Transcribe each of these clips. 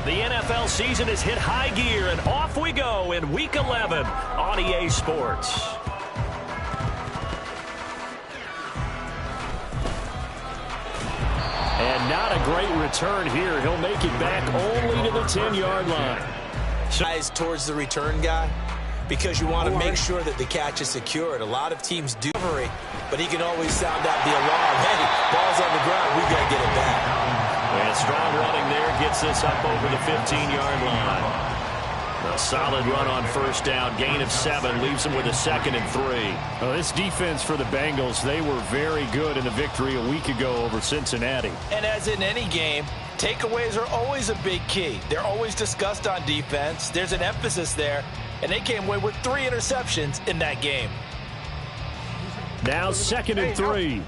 The NFL season has hit high gear, and off we go in Week 11 on EA Sports. And not a great return here. He'll make it back only to the 10-yard line. Eyes towards the return guy because you want to make sure that the catch is secured. A lot of teams do, but he can always sound out the alarm. Hey, ball's on the ground. We got to get it back. And strong running there gets this up over the 15-yard line. A solid run on first down. Gain of 7 leaves them with a 2nd and 3. Well, this defense for the Bengals, they were very good in the victory a week ago over Cincinnati. And as in any game, takeaways are always a big key. They're always discussed on defense. There's an emphasis there, and they came away with 3 interceptions in that game. Now 2nd and 3.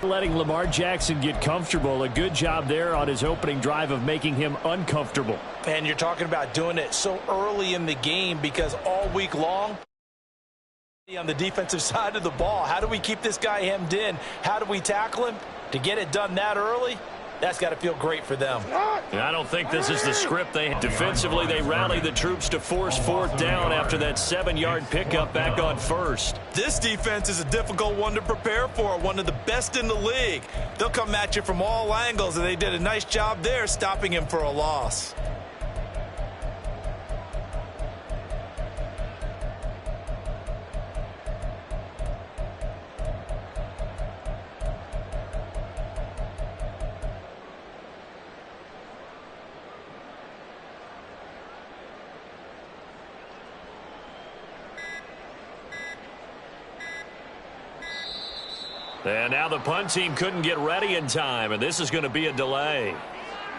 Letting Lamar Jackson get comfortable. A good job there on his opening drive of making him uncomfortable. And you're talking about doing it so early in the game because all week long, on the defensive side of the ball, how do we keep this guy hemmed in? How do we tackle him? To get it done that early, that's got to feel great for them. I don't think this is the script they had. Defensively, they rally the troops to force 4th down after that 7-yard pickup back on first. This defense is a difficult one to prepare for, one of the best in the league. They'll come at you from all angles, and they did a nice job there stopping him for a loss. And now the punt team couldn't get ready in time, and this is going to be a delay.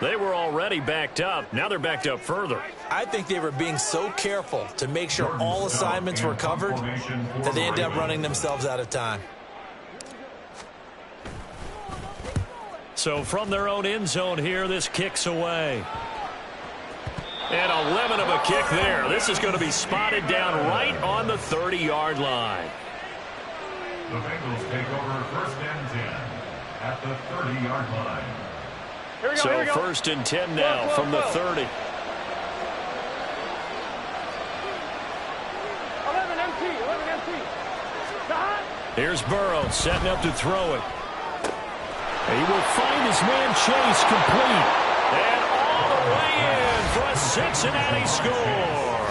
They were already backed up. Now they're backed up further. I think they were being so careful to make sure all assignments were covered that they ended up running themselves out of time. So from their own end zone here, this kicks away. And a lemon of a kick there. This is going to be spotted down right on the 30-yard line. The Bengals take over 1st and 10 at the 30-yard line. So 1st and 10 now from the 30. 11 empty. Here's Burrow setting up to throw it. He will find his man Chase complete. And all the way in for a Cincinnati score.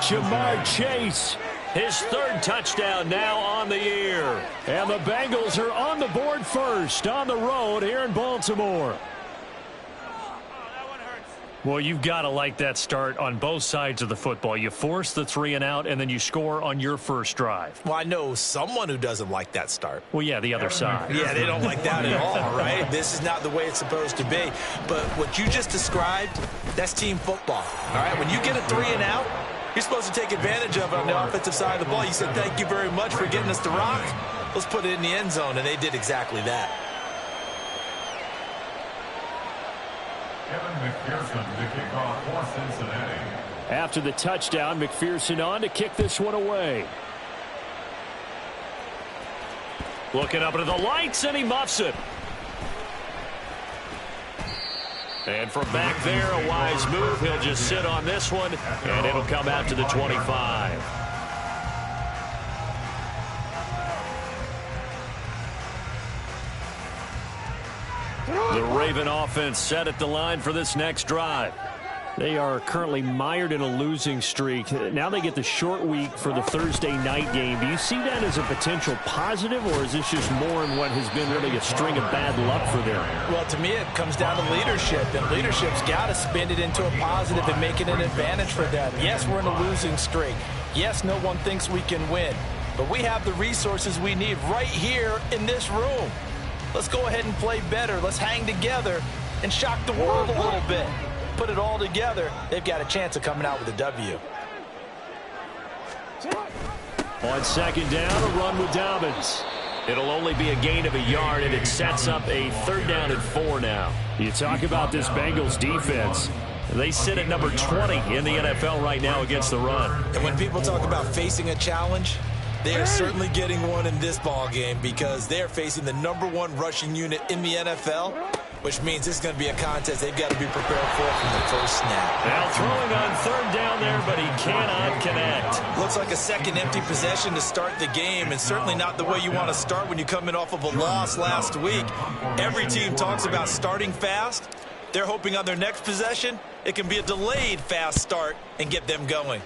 Ja'Marr Chase. His 3rd touchdown now on the year. And the Bengals are on the board first on the road here in Baltimore. Well, you've got to like that start on both sides of the football. You force the 3 and out, and then you score on your first drive. Well, I know someone who doesn't like that start. Well, yeah, the other side. Yeah, they don't like that at all, right? This is not the way it's supposed to be. But what you just described, that's team football, all right? When you get a 3 and out, you're supposed to take advantage of it on the offensive side of the ball. You said, thank you very much for getting us the rock. Let's put it in the end zone, and they did exactly that. Kevin McPherson to kick off for Cincinnati. After the touchdown, McPherson on to kick this one away. Looking up into the lights, and he muffs it. And from back there, a wise move. He'll just sit on this one, and it'll come out to the 25. The Raven offense set at the line for this next drive. They are currently mired in a losing streak. Now they get the short week for the Thursday night game. Do you see that as a potential positive, or is this just more in what has been really a string of bad luck for them? Well, to me, it comes down to leadership, and leadership's got to spin it into a positive and make it an advantage for them. Yes, we're in a losing streak. Yes, no one thinks we can win, but we have the resources we need right here in this room. Let's go ahead and play better. Let's hang together and shock the world a little bit. Put it all together, they've got a chance of coming out with a W. On 2nd down, a run with Dobbins. It'll only be a gain of a yard, and it sets up a 3rd down and 4 now. You talk about this Bengals defense. They sit at number 20 in the NFL right now against the run. And when people talk about facing a challenge, They are certainly getting one in this ball game because they're facing the #1 rushing unit in the NFL, which means this is going to be a contest they've got to be prepared for from the first snap. Now throwing on 3rd down there, but he cannot connect. Looks like a second empty possession to start the game, and certainly not the way you want to start when you come in off of a loss last week. Every team talks about starting fast. They're hoping on their next possession, it can be a delayed fast start and get them going.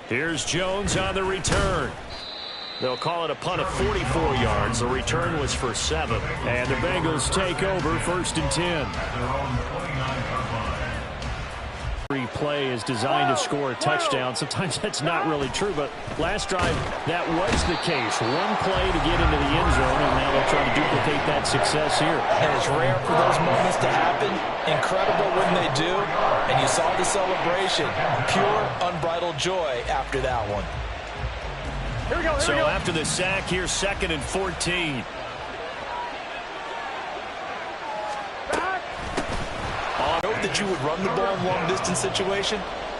Here's Jones on the return. They'll call it a punt of 44 yards. The return was for 7. And the Bengals take over 1st and 10. Every play is designed to score a touchdown. Sometimes that's not really true, but last drive that was the case. One play to get into the end zone, and now they'll try to duplicate that success here. And it's rare for those moments to happen. Incredible when they do. And you saw the celebration. Pure, unbridled joy after that one. Here we go. So after the sack, here's 2nd and 14. Know that you would run the ball in long-distance situation,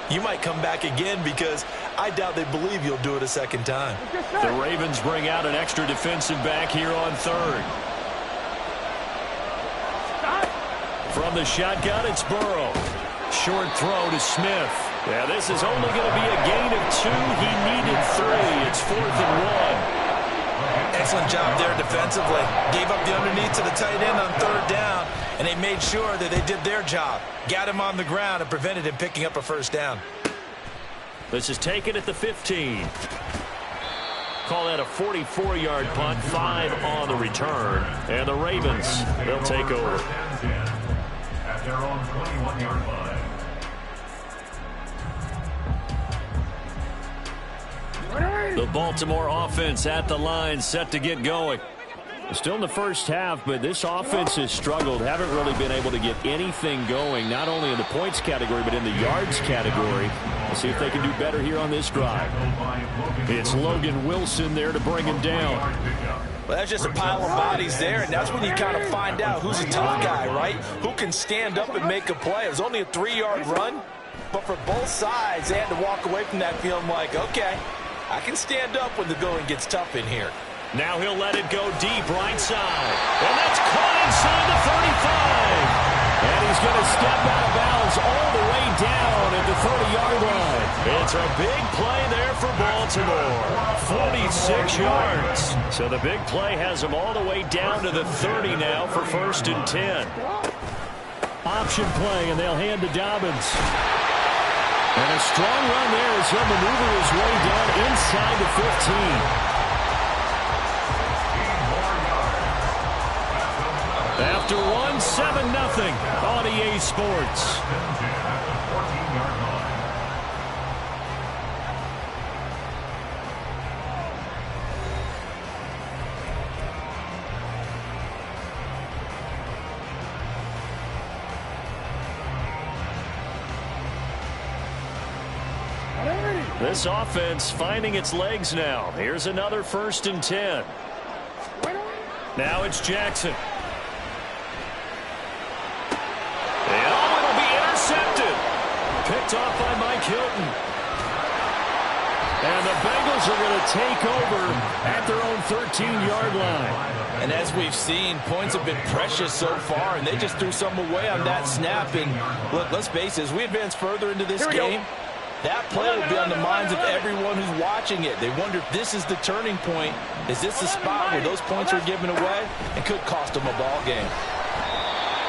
you might come back again because I doubt they believe you'll do it a second time. The Ravens bring out an extra defensive back here on 3rd. From the shotgun, it's Burrow. Short throw to Smith. Yeah, this is only going to be a gain of 2. He needed 3. It's 4th and 1. Excellent job there defensively. Gave up the underneath to the tight end on 3rd down, and they made sure that they did their job. Got him on the ground and prevented him picking up a 1st down. This is taken at the 15. Call that a 44-yard punt, 5 on the return. And the Ravens, they'll take over. At their own 21-yard line. The Baltimore offense at the line, set to get going. Still in the first half, but this offense has struggled. Haven't really been able to get anything going, not only in the points category, but in the yards category. Let's see if they can do better here on this drive. It's Logan Wilson there to bring him down. Well, that's just a pile of bodies there, and that's when you kind of find out who's a tough guy, right? Who can stand up and make a play. It was only a 3-yard run, but for both sides, they had to walk away from that feeling like, okay, I can stand up when the going gets tough in here. Now he'll let it go deep right side. And that's caught inside the 35. And he's going to step out of bounds all the way down at the 30-yard line. It's a big play there for Baltimore. 46 yards. So the big play has him all the way down to the 30 now for 1st and 10. Option play, and they'll hand to Dobbins. And a strong run there as he'll maneuver his way down inside the 15. After 1, 7-0 on EA Sports. This offense finding its legs now. Here's another 1st and 10. Now it's Jackson. And it'll be intercepted. Picked off by Mike Hilton. And the Bengals are going to take over at their own 13-yard line. And as we've seen, points have been precious so far, and they just threw some away on that snap. And look, let's face it, as we advance further into this game, that play will be on the minds of everyone who's watching it. They wonder if this is the turning point. Is this the spot where those points are given away and could cost them a ball game?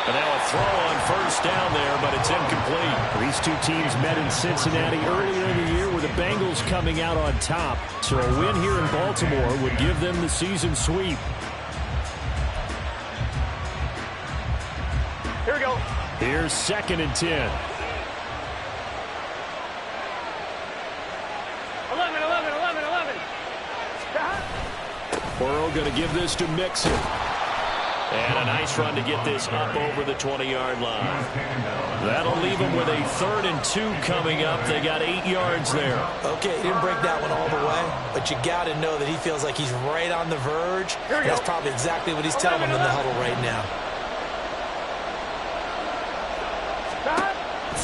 And now a throw on 1st down there, but it's incomplete. These two teams met in Cincinnati earlier in the year with the Bengals coming out on top. So a win here in Baltimore would give them the season sweep. Here we go. Here's 2nd and 10. 11. Burrow going to give this to Mixon. And a nice run to get this up over the 20-yard line. That'll leave them with a 3rd and 2 coming up. They got 8 yards there. Okay, he didn't break that one all the way, but you got to know that he feels like he's right on the verge. That's probably exactly what he's telling them in the huddle right now.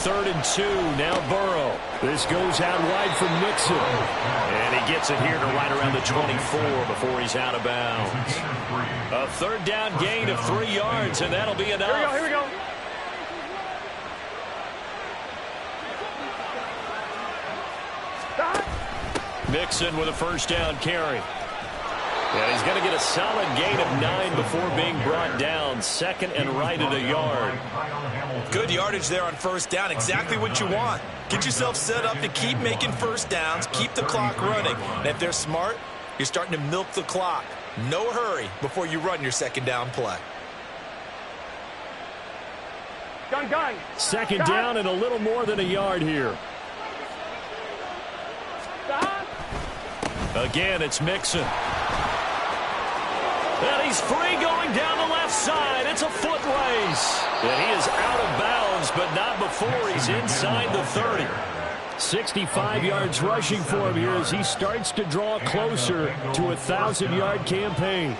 3rd and 2. Now Burrow. This goes out wide for Mixon. And he gets it here to right around the 24 before he's out of bounds. A 3rd down gain of 3 yards, and that'll be enough. Here we go. Mixon with a 1st down carry. And he's going to get a solid gain of 9 before being brought down. 2nd and right at a yard. Good yardage there on 1st down. Exactly what you want. Get yourself set up to keep making 1st downs. Keep the clock running. And if they're smart, you're starting to milk the clock. No hurry before you run your 2nd down play. Gun. 2nd down and a little more than a yard here. Stop. Again, it's Mixon. And he's free going down the left side. It's a foot race. And he is out of bounds, but not before he's inside the 30. 65 yards rushing for him here as he starts to draw closer to a 1,000-yard campaign.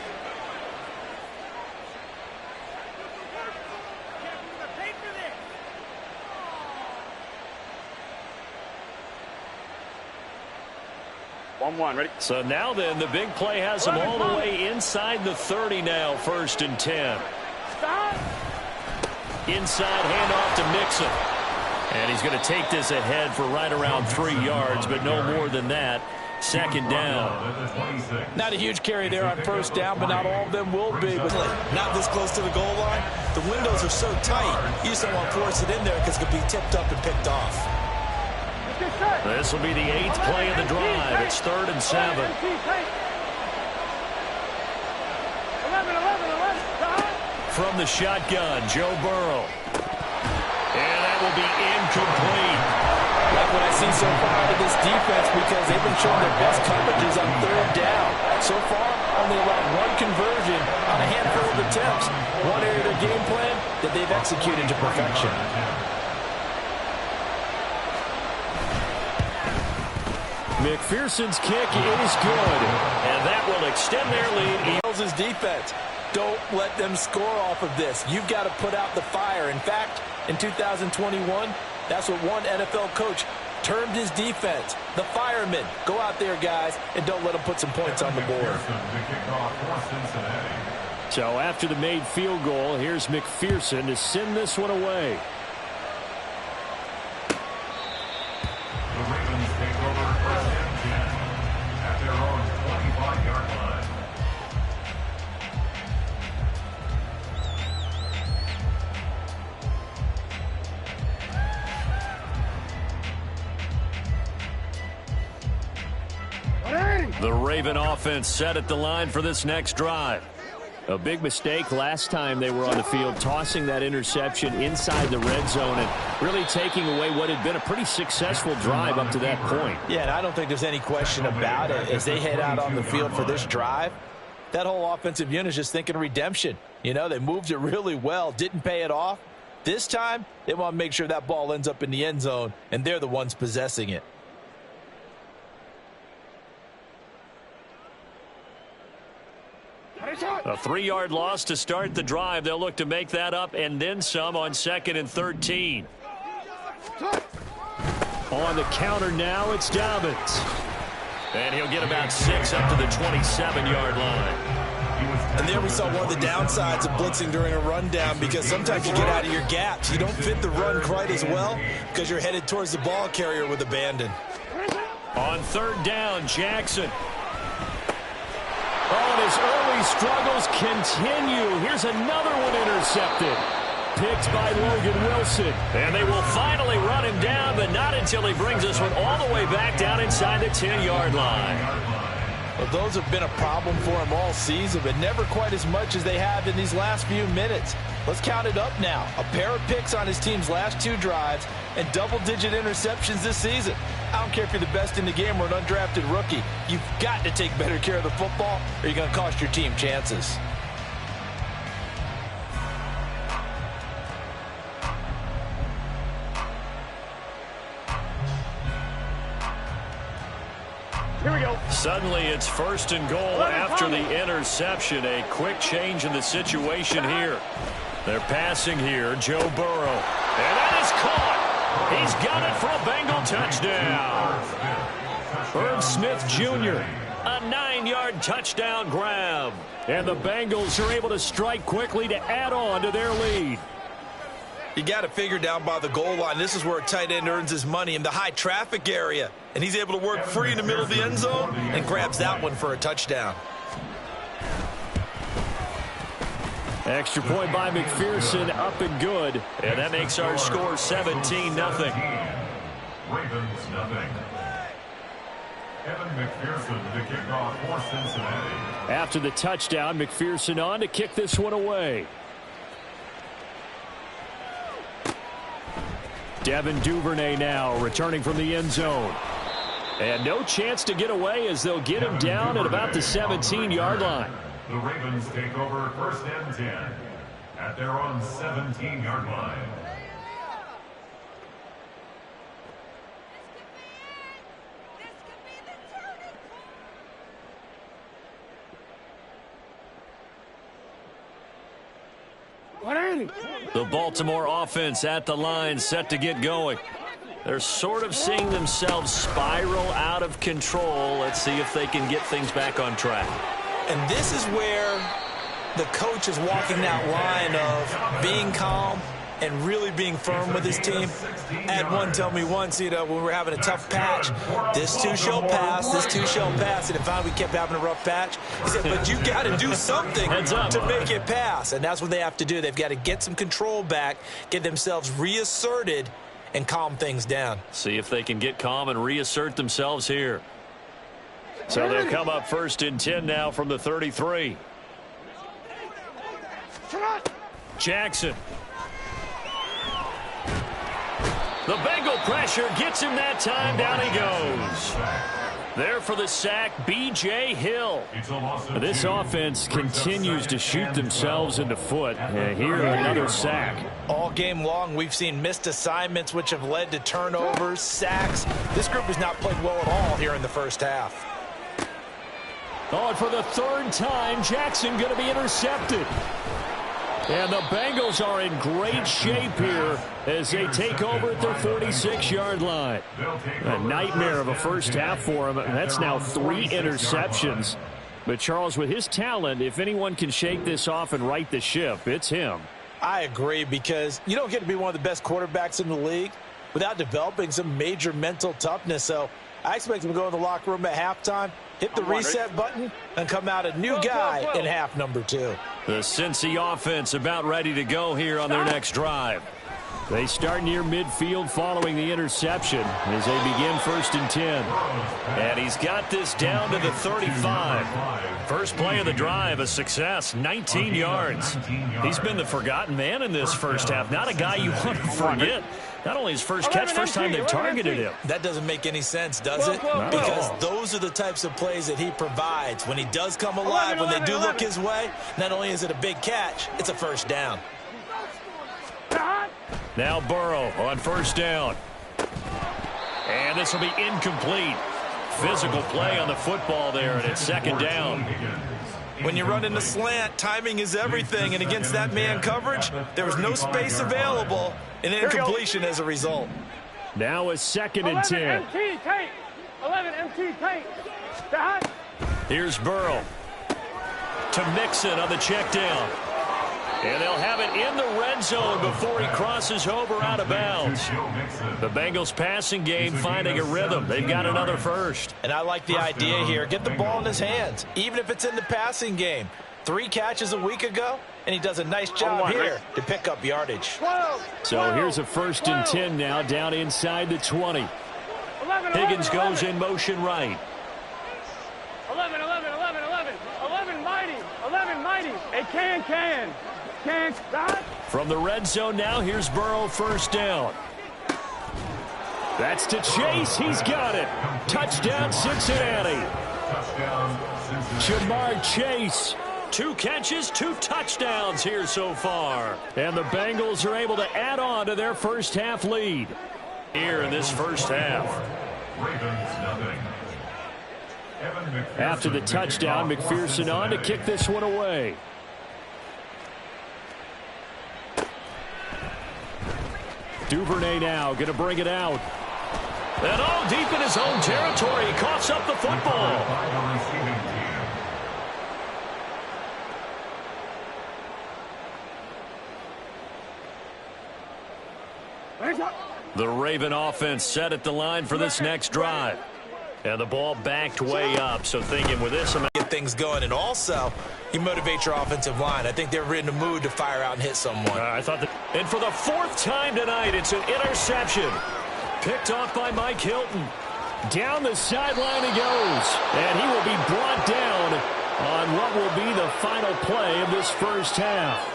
Ready? So now then, the big play has him all the way inside the 30 now, 1st and 10. Stop. Inside handoff to Mixon. And he's going to take this ahead for right around 3 yards, but no more than that. 2nd down. Not a huge carry there on 1st down, but not all of them will be. But not this close to the goal line. The windows are so tight, you just don't want to force it in there because it could be tipped up and picked off. This will be the 8th play of the drive. It's 3rd and 7. 11. From the shotgun, Joe Burrow. And that will be incomplete. Like what I've seen so far out of this defense, because they've been showing their best coverages on 3rd down. So far, only allowed 1 conversion on a handful of attempts. One area of their game plan that they've executed to perfection. McPherson's kick is good, and that will extend their lead. Eagles' defense, don't let them score off of this. You've got to put out the fire. In fact, in 2021, that's what one NFL coach termed his defense, the firemen. Go out there, guys, and don't let them put some points on the board. So after the made field goal, here's McPherson to send this one away. The Ravens take over 1st and 10 at their own 25-yard line. The Raven offense set at the line for this next drive. A big mistake last time they were on the field, tossing that interception inside the red zone and really taking away what had been a pretty successful drive up to that point. Yeah, and I don't think there's any question about it. As they head out on the field for this drive, that whole offensive unit is just thinking redemption. You know, they moved it really well, didn't pay it off. This time, they want to make sure that ball ends up in the end zone, and they're the ones possessing it. A 3-yard loss to start the drive. They'll look to make that up and then some on 2nd and 13. On the counter now, it's Dobbins. And he'll get about 6 up to the 27-yard line. And there we saw one of the downsides of blitzing during a rundown, because sometimes you get out of your gaps. You don't fit the run quite as well because you're headed towards the ball carrier with abandon. On 3rd down, Jackson. Oh, and his early struggles continue. Here's another one intercepted. Picked by Logan Wilson. And they will finally run him down, but not until he brings this one all the way back down inside the 10-yard line. Well, those have been a problem for him all season, but never quite as much as they have in these last few minutes. Let's count it up now. A pair of picks on his team's last 2 drives and double-digit interceptions this season. I don't care if you're the best in the game or an undrafted rookie. You've got to take better care of the football or you're going to cost your team chances. Here we go. Suddenly it's 1st and goal after the interception. A quick change in the situation here. They're passing here, Joe Burrow. And that is caught. He's got it for a Bengal touchdown. Irv Smith Jr., a 9-yard touchdown grab. And the Bengals are able to strike quickly to add on to their lead. You got to figure down by the goal line. This is where a tight end earns his money, in the high traffic area. And he's able to work free in the middle of the end zone and grabs that one for a touchdown. Extra point by McPherson, up and good. And that makes our score 17-0. Ravens nothing. Evan McPherson to kick off for Cincinnati. After the touchdown, McPherson on to kick this one away. Devin Duvernay now returning from the end zone. And no chance to get away as they'll get him down at about the 17-yard line. The Ravens take over 1st and 10 at their own 17-yard line. The Baltimore offense at the line, set to get going. They're sort of seeing themselves spiral out of control. Let's see if they can get things back on track. And this is where the coach is walking that line of being calm and really being firm with his team. I had one tell me once, when we were having a tough patch, this too shall pass, this too shall pass. And if we kept having a rough patch, he said, but you got to do something to make it pass. And that's what they have to do. They've got to get some control back, get themselves reasserted, and calm things down. See if they can get calm and reassert themselves here. So they'll come up 1st and 10 now from the 33. Jackson. The Bengal pressure gets him that time. Down he goes. There for the sack, B.J. Hill. This offense continues to shoot themselves in the foot. Here, another sack. All game long, we've seen missed assignments, which have led to turnovers, sacks. This group has not played well at all here in the first half. Oh, and for the 3rd time, Jackson going to be intercepted. And the Bengals are in great shape here as they take over at their 46-yard line. A nightmare of a first half for him. That's now 3 interceptions. But, Charles, with his talent, if anyone can shake this off and right the ship, it's him. I agree, because you don't get to be one of the best quarterbacks in the league without developing some major mental toughness. So I expect him to go in the locker room at halftime, hit the reset button, and come out a new guy in half number 2. The Cincy offense about ready to go here on their next drive. They start near midfield following the interception as they begin 1st and 10. And he's got this down to the 35. First play of the drive, a success, 19 yards. He's been the forgotten man in this first half. Not a guy you want to forget. Not only his first catch, first time they've targeted him. That doesn't make any sense, does it? Because those are the types of plays that he provides. When he does come alive, when they do look his way, not only is it a big catch, it's a first down. Now Burrow on 1st down. And this will be incomplete. Physical play on the football there, and it's 2nd down. When you run in the slant, timing is everything, and against that man coverage, there was no space available, and incompletion as a result. Now it's 2nd and 10. 11 MT tank. 11 MT tank. Here's Burrow to Mixon on the check down. And they'll have it in the red zone before he crosses over out of bounds. The Bengals passing game finding a rhythm. They've got another first. And I like the idea here. Get the ball in his hands, even if it's in the passing game. 3 catches a week ago, and he does a nice job here to pick up yardage. So here's a 1st and 10 now down inside the 20. Higgins goes in motion right. 11 mighty. 11 mighty. A can. From the red zone now, here's Burrow 1st down. That's to Chase. He's got it. Touchdown, Cincinnati. Jamar Chase. 2 catches, 2 touchdowns here so far. And the Bengals are able to add on to their first half lead. Here in this first half. After the touchdown, McPherson on to kick this one away. Duvernay now going to bring it out. And all deep in his own territory. He coughs up the football. The Raven offense set at the line for this next drive. And the ball backed way up, so thinking with this amount. Get things going, and also you motivate your offensive line. I think they're in the mood to fire out and hit someone. I thought that. And for the fourth time tonight, it's an interception. Picked off by Mike Hilton. Down the sideline he goes. And he will be brought down on what will be the final play of this first half.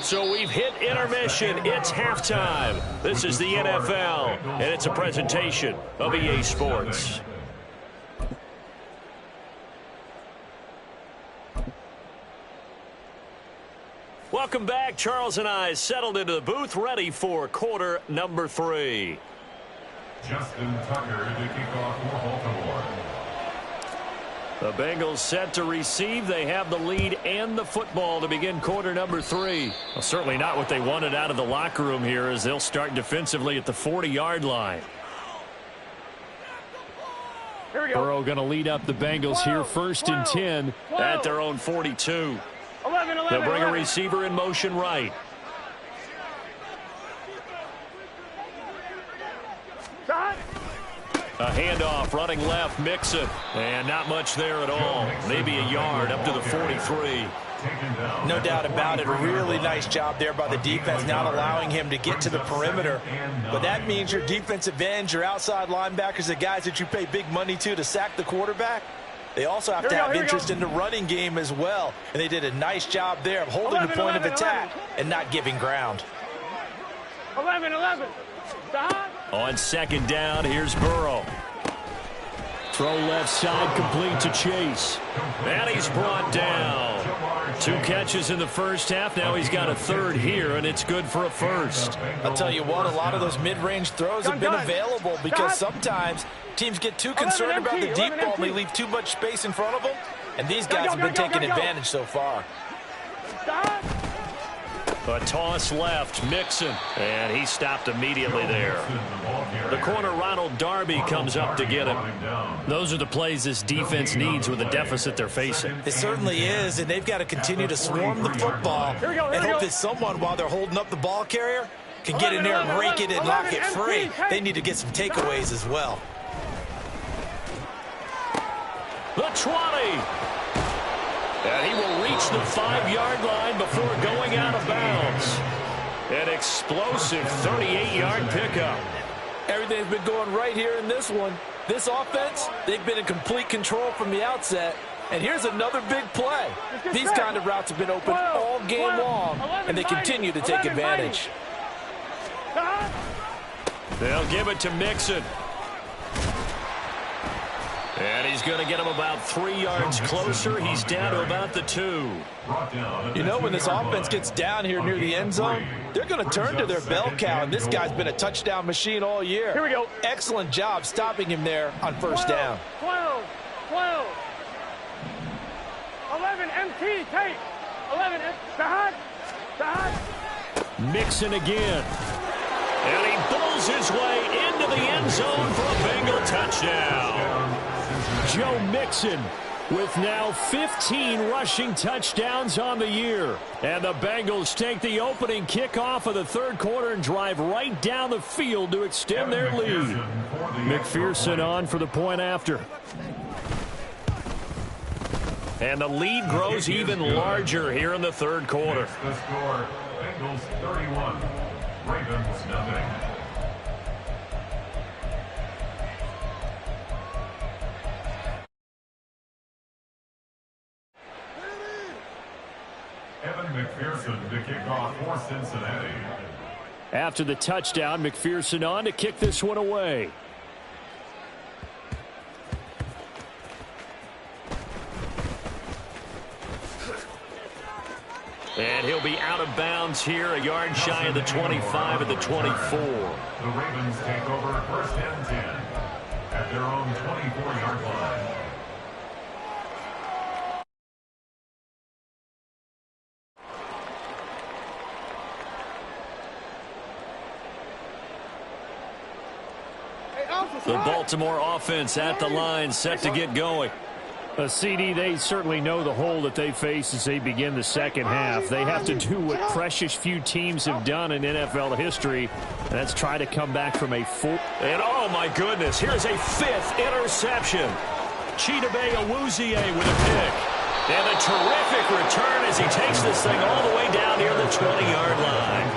So we've hit intermission. It's halftime. This is the NFL, and it's a presentation of EA Sports. Welcome back. Charles and I settled into the booth, ready for quarter number 3. Justin Tucker to kick off for Baltimore. The Bengals set to receive. They have the lead and the football to begin quarter number 3. Well, certainly not what they wanted out of the locker room here, as they'll start defensively at the 40-yard line. Here we go. Burrow going to lead up the Bengals here, first and 10. At their own 42. 11, They'll bring a receiver in motion right. Shot. A handoff running left, Mixon. And not much there at all. Maybe a yard up to the 43. No doubt about it. Really nice job there by the defense, not allowing him to get to the perimeter. But that means your defensive ends, your outside linebackers, the guys that you pay big money to sack the quarterback, they also have to have interest in the running game as well. And they did a nice job there of holding the point of attack and not giving ground. 11. Stop. On second down, here's Burrow. Throw left side, complete to Chase. And he's brought down. 2 catches in the first half. Now he's got a third here, and it's good for a first. I'll tell you what, a lot of those mid-range throws have been available because sometimes teams get too concerned about the deep ball and they leave too much space in front of them. And these guys have been taking advantage so far. Stop. A toss left, Mixon, and he stopped immediately there. The corner, Ronald Darby, comes up to get him. Those are the plays this defense needs with the deficit they're facing. It certainly is, and they've got to continue to swarm the football and hope that someone, while they're holding up the ball carrier, can get in there and rake it and knock it free. They need to get some takeaways as well. The 20. And he will reach the 5-yard line before going out of bounds. An explosive 38-yard pickup. Everything's been going right here in this one. This offense, they've been in complete control from the outset. And here's another big play. These kind of routes have been open all game long, and they continue to take advantage. They'll give it to Mixon. And he's going to get him about 3 yards closer. He's down to about the 2. You know, when this offense gets down here near the end zone, they're going to turn to their bell cow, and this guy's been a touchdown machine all year. Here we go. Excellent job stopping him there on first down. 12. 11, MT, take. 11, Shahad. Mixon again. And he bulls his way into the end zone for a Bengal touchdown. Joe Mixon with now 15 rushing touchdowns on the year. And the Bengals take the opening kickoff of the third quarter and drive right down the field to extend their lead. McPherson on for the point after. And the lead grows even larger here in the third quarter. The score, Bengals 31, Ravens nothing. Evan McPherson to kick off for Cincinnati. After the touchdown, McPherson on to kick this one away. And he'll be out of bounds here, a yard shy of the 25 and the 24. The Ravens take over first and 10 at their own 24-yard line. The Baltimore offense at the line, set to get going. CD, they certainly know the hole that they face as they begin the second half. They have to do what precious few teams have done in NFL history. That's try to come back from a full. And oh my goodness, here's a 5th interception. Chidobe Awuzie with a pick. And a terrific return as he takes this thing all the way down near the 20-yard line.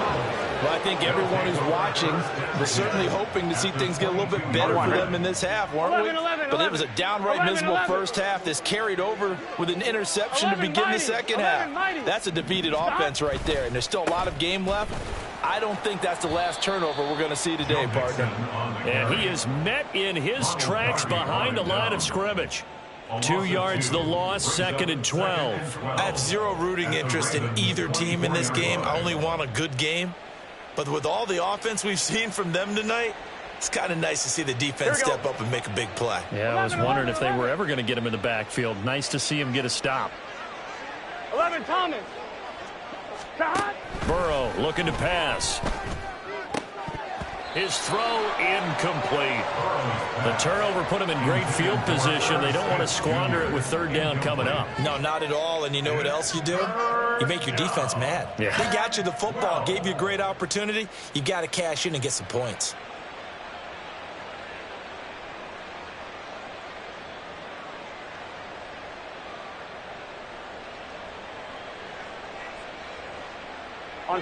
Well, I think everyone who's watching was certainly hoping to see things get a little bit better for them in this half, weren't we? But it was a downright miserable first half. This carried over with an interception to begin the second half. That's a defeated offense right there, and there's still a lot of game left. I don't think that's the last turnover we're going to see today, partner. And he is met in his tracks behind the line of scrimmage. 2 yards the loss, 2nd and 12. I have zero rooting interest in either team in this game. I only want a good game. But with all the offense we've seen from them tonight, it's kind of nice to see the defense step up and make a big play. Yeah, I was wondering if they were ever going to get him in the backfield. Nice to see him get a stop. 11, Thomas. Burrow looking to pass. His throw incomplete. The turnover put him in great field position. They don't want to squander it with 3rd down coming up. No, not at all. And you know what else you do? You make your defense mad. Yeah. They got you the football, gave you a great opportunity. You got to cash in and get some points.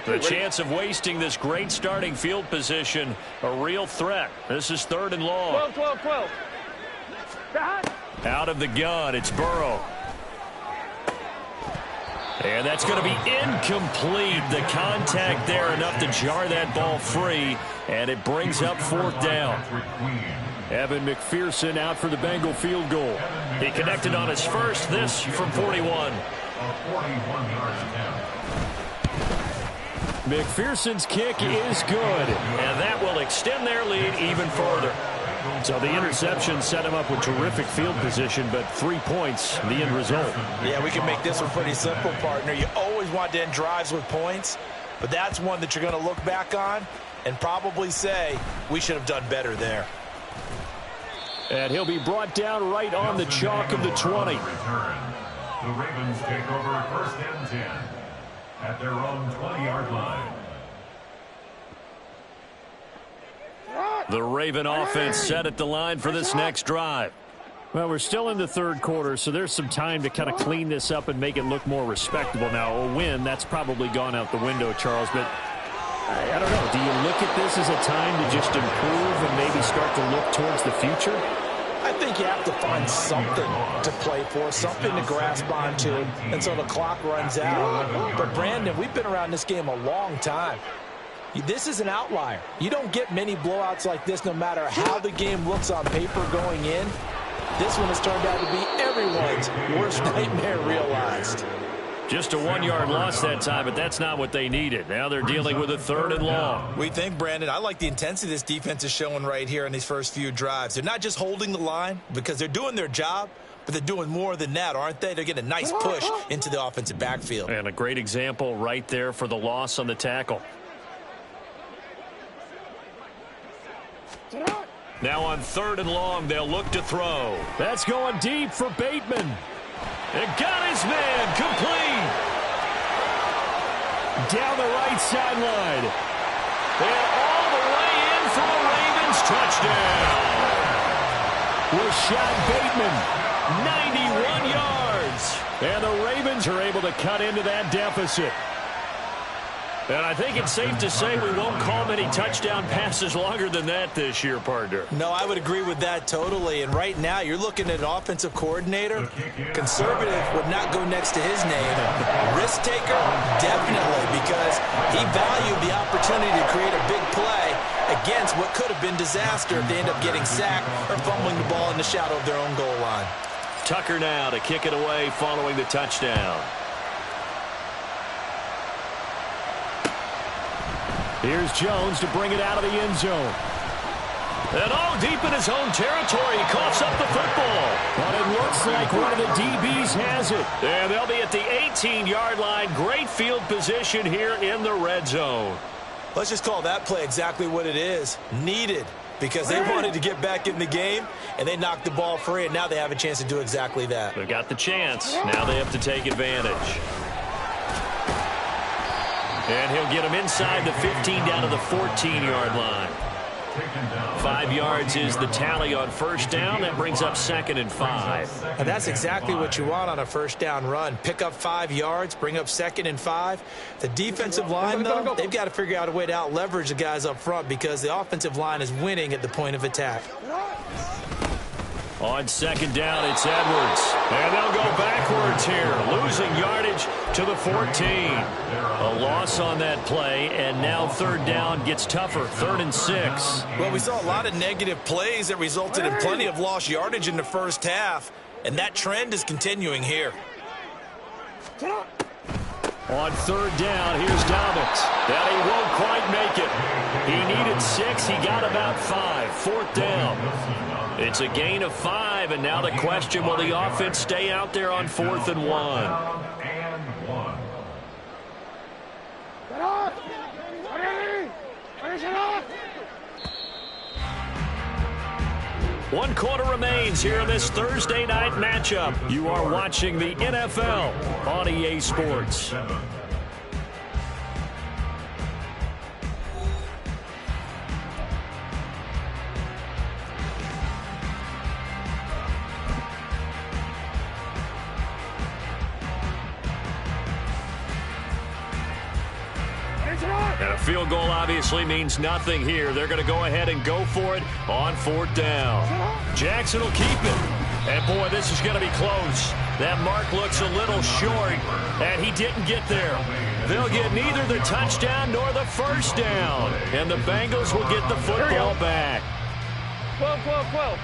The chance of wasting this great starting field position, a real threat. This is 3rd and long. 12. Out of the gun, it's Burrow. And that's going to be incomplete. The contact there enough to jar that ball free, and it brings up 4th down. Evan McPherson out for the Bengal field goal. He connected on his first, this from 41. McPherson's kick is good, and that will extend their lead even further. So the interception set him up with terrific field position, but 3 points, the end result. Yeah, we can make this one pretty simple, partner. You always want to end drives with points, but that's one that you're going to look back on and probably say, we should have done better there. And he'll be brought down right on the chalk of the 20. The Ravens take over 1st and 10 at their own 20-yard line. The Raven offense set at the line for this next drive. Well, we're still in the 3rd quarter, so there's some time to kind of clean this up and make it look more respectable. Now, a win, that's probably gone out the window, Charles, but I don't know. Do you look at this as a time to just improve and maybe start to look towards the future? I think you have to find something to play for, something to grasp onto until the clock runs out. But, Brandon, we've been around this game a long time. This is an outlier. You don't get many blowouts like this no matter how the game looks on paper going in. This one has turned out to be everyone's worst nightmare realized. Just a 1-yard loss that time, but that's not what they needed. Now they're dealing with a 3rd and long. We think, Brandon, I like the intensity this defense is showing right here in these first few drives. They're not just holding the line because they're doing their job, but they're doing more than that, aren't they? They're getting a nice push into the offensive backfield. And a great example right there for the loss on the tackle. Now on 3rd and long, they'll look to throw. That's going deep for Bateman. And got his man complete. Down the right sideline. And all the way in for a Ravens touchdown. Rashad Bateman, 91 yards. And the Ravens are able to cut into that deficit. And I think it's safe to say we won't call many touchdown passes longer than that this year, partner. No, I would agree with that totally. And right now, you're looking at an offensive coordinator. Conservative would not go next to his name. Risk taker, definitely, because he valued the opportunity to create a big play against what could have been disaster if they end up getting sacked or fumbling the ball in the shadow of their own goal line. Tucker now to kick it away following the touchdown. Here's Jones to bring it out of the end zone. And all deep in his own territory, he coughs up the football. But it looks like one of the DBs has it. And they'll be at the 18-yard line. Great field position here in the red zone. Let's just call that play exactly what it is. Needed. because they wanted to get back in the game, and they knocked the ball free, and now they have a chance to do exactly that. They've got the chance. Now they have to take advantage. And he'll get him inside the 15 down to the 14-yard line. 5 yards is the tally on first down. That brings up 2nd and 5. And that's exactly what you want on a first down run. Pick up 5 yards, bring up 2nd and 5. The defensive line, though, they've got to figure out a way to out-leverage the guys up front because the offensive line is winning at the point of attack. On 2nd down, it's Edwards. And they'll go backwards here, losing yardage to the 14. A loss on that play, and now 3rd down gets tougher, 3rd and 6. Well, we saw a lot of negative plays that resulted in plenty of lost yardage in the first half, and that trend is continuing here. On 3rd down, here's Dobbins. That he won't quite make it. He needed 6. He got about 5. 4th down. It's a gain of 5, and now the question, will the offense stay out there on 4th and 1? One quarter remains here in this Thursday night matchup. You are watching the NFL on EA Sports. And a field goal obviously means nothing here. They're going to go ahead and go for it on 4th down. Jackson will keep it. And, boy, this is going to be close. That mark looks a little short, and he didn't get there. They'll get neither the touchdown nor the first down. And the Bengals will get the football back. 12, 12, 12.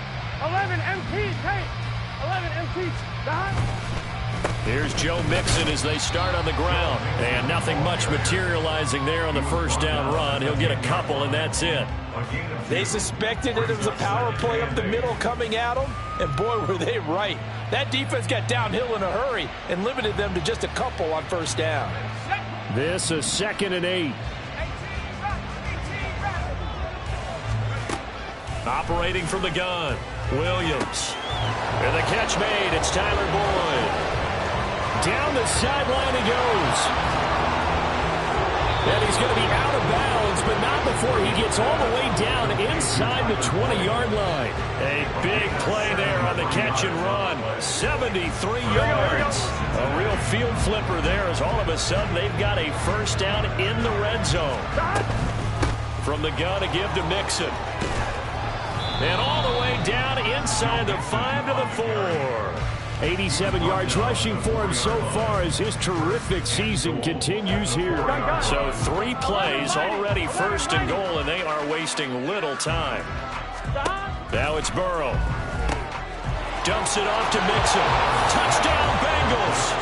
11 MPs, hey. 11 MPs. Here's Joe Mixon as they start on the ground. And nothing much materializing there on the first down run. He'll get a couple, and that's it. They suspected that it was a power play up the middle coming at them, and boy, were they right. That defense got downhill in a hurry and limited them to just a couple on first down. This is 2nd and 8. Operating from the gun, Williams. And the catch made. It's Tyler Boyd. Down the sideline he goes. And he's going to be out of bounds, but not before he gets all the way down inside the 20-yard line. A big play there on the catch and run. 73 yards. A real field flipper there as all of a sudden they've got a first down in the red zone. From the gun to give to Mixon. And all the way down inside the 5 to the 4. 87 yards rushing for him so far as his terrific season continues here. So 3 plays, already 1st and goal, and they are wasting little time. Now it's Burrow. Dumps it off to Mixon. Touchdown, Bengals.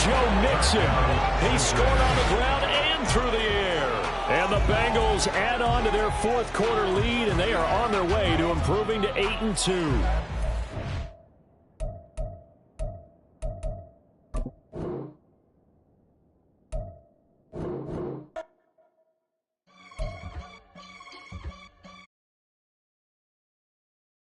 Joe Mixon. He scored on the ground and through the air. And the Bengals add on to their 4th quarter lead, and they are on their way to improving to 8-2.